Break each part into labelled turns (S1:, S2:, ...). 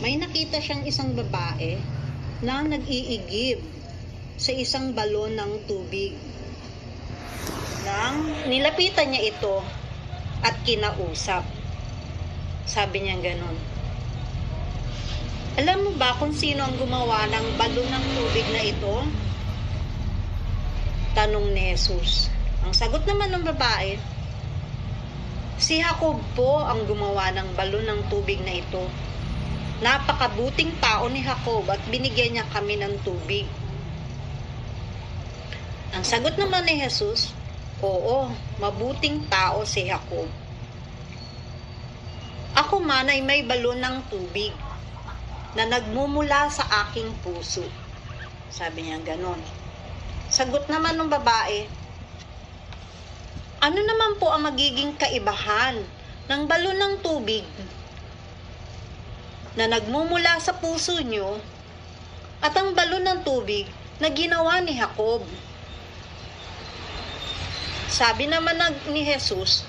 S1: may nakita siyang isang babae na nag-iigib sa isang balon ng tubig. Nang nilapitan niya ito at kinausap, sabi niya ganon, "Alam mo ba kung sino ang gumawa ng balon ng tubig na ito?" Tanong ni Jesus. Ang sagot naman ng babae, "Si Jacob po ang gumawa ng balon ng tubig na ito. Napakabuting tao ni Jacob at binigyan niya kami ng tubig." Ang sagot naman ni Jesus, "Oo, mabuting tao si Jacob. Ako man ay may balon ng tubig na nagmumula sa aking puso." Sabi niya ganon. Sagot naman ng babae, "Ano naman po ang magiging kaibahan ng balon ng tubig na nagmumula sa puso nyo at ang balon ng tubig na ginawa ni Jacob?" Sabi naman ni Jesus,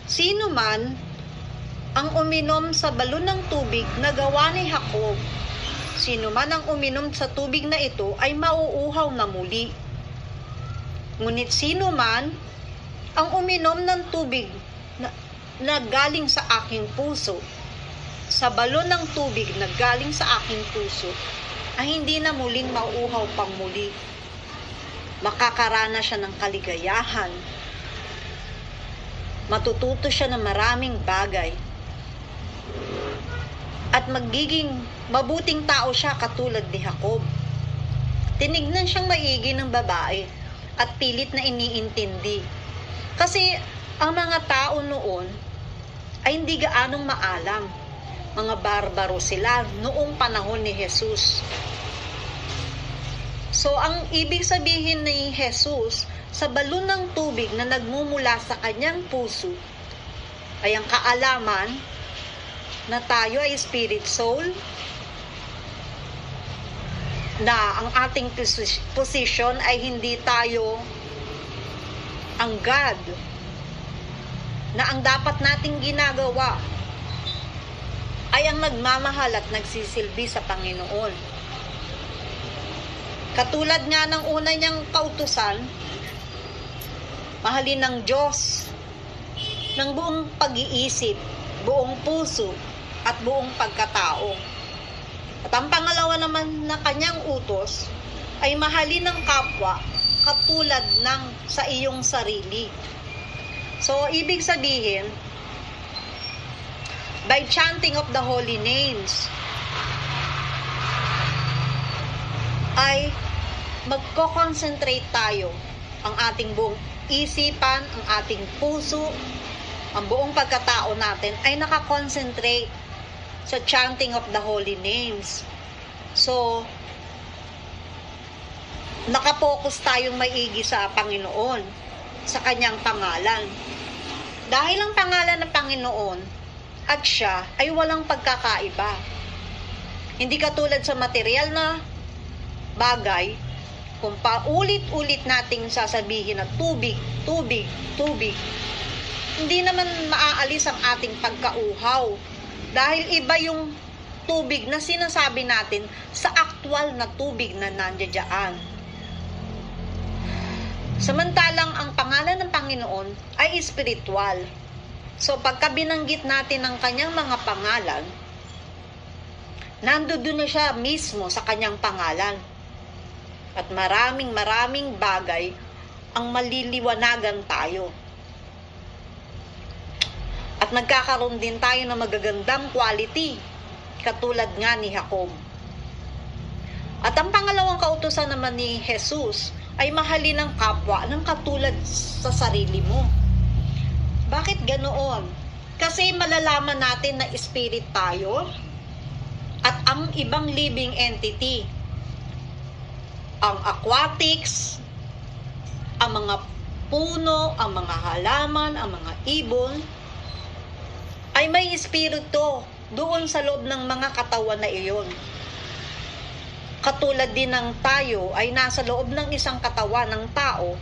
S1: "Sino man ang uminom sa balon ng tubig na gawa ni Jacob, sino man ang uminom sa tubig na ito ay mauuhaw na muli. Ngunit sino man ang uminom ng tubig na galing sa aking puso, sa balon ng tubig na galing sa aking puso, ay hindi na muling mauuhaw pang muli. Makakarana siya ng kaligayahan. Matututo siya ng maraming bagay. At magiging mabuting tao siya katulad ni Jacob." Tinignan siyang maigi ng babae at pilit na iniintindi. Kasi ang mga tao noon ay hindi gaanong maalam. Mga barbaro sila noong panahon ni Jesus. So, ang ibig sabihin ni Jesus sa balon ng tubig na nagmumula sa kanyang puso ay ang kaalaman na tayo ay spirit soul, na ang ating position ay hindi tayo ang God, na ang dapat nating ginagawa ay ang nagmamahal at nagsisilbi sa Panginoon. Katulad nga ng una niyang kautusan, mahalin ng Diyos ng buong pag-iisip, buong puso, at buong pagkatao. At ang pangalawa naman na kanyang utos ay mahalin ng kapwa katulad ng sa iyong sarili. So, ibig sabihin, by chanting of the holy names, ay magko-concentrate tayo. Ang ating buong isipan, ang ating puso, ang buong pagkatao natin ay nakakonsentrate sa chanting of the holy names. So, nakapokus tayong maigi sa Panginoon, sa kanyang pangalan. Dahil ang pangalan ng Panginoon at siya ay walang pagkakaiba. Hindi katulad sa material na bagay, kung paulit-ulit nating sasabihin na tubig, tubig, tubig, hindi naman maaalis ang ating pagkauhaw. Dahil iba yung tubig na sinasabi natin sa aktwal na tubig na nandiyan. Samantalang ang pangalan ng Panginoon ay espiritual. So pagka binanggit natin ang kanyang mga pangalan, nandoon na siya mismo sa kanyang pangalan. At maraming bagay ang maliliwanagan tayo. At nagkakaroon din tayo ng magagandang quality, katulad nga ni Jacob. At ang pangalawang kautusan naman ni Jesus ay mahalin ng kapwa ng katulad sa sarili mo. Bakit ganoon? Kasi malalaman natin na spirit tayo at ang ibang living entity, ang aquatics, ang mga puno, ang mga halaman, ang mga ibon, ay may espiritu doon sa loob ng mga katawan na iyon. Katulad din ng tayo ay nasa loob ng isang katawan ng tao,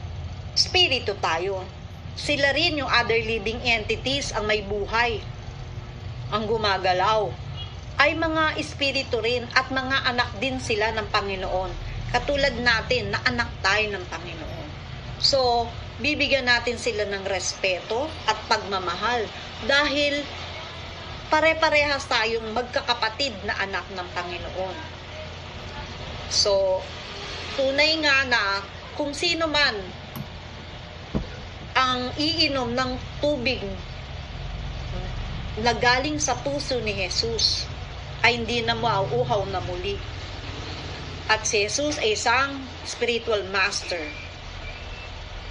S1: espiritu tayo. Sila rin yung other living entities ang may buhay, ang gumagalaw. ay mga espiritu rin at mga anak din sila ng Panginoon. Katulad natin na anak tayo ng Panginoon. So, bibigyan natin sila ng respeto at pagmamahal dahil pare-parehas tayong magkakapatid na anak ng Panginoon. So, tunay nga na kung sino man ang iinom ng tubig na galing sa puso ni Jesus ay hindi na mauuhaw na muli. At si Jesus ay isang spiritual master.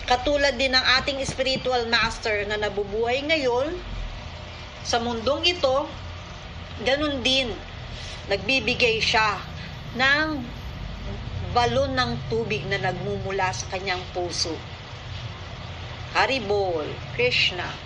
S1: Katulad din ng ating spiritual master na nabubuhay ngayon sa mundong ito, ganun din, nagbibigay siya ng balon ng tubig na nagmumula sa kanyang puso. Haribol, Krishna.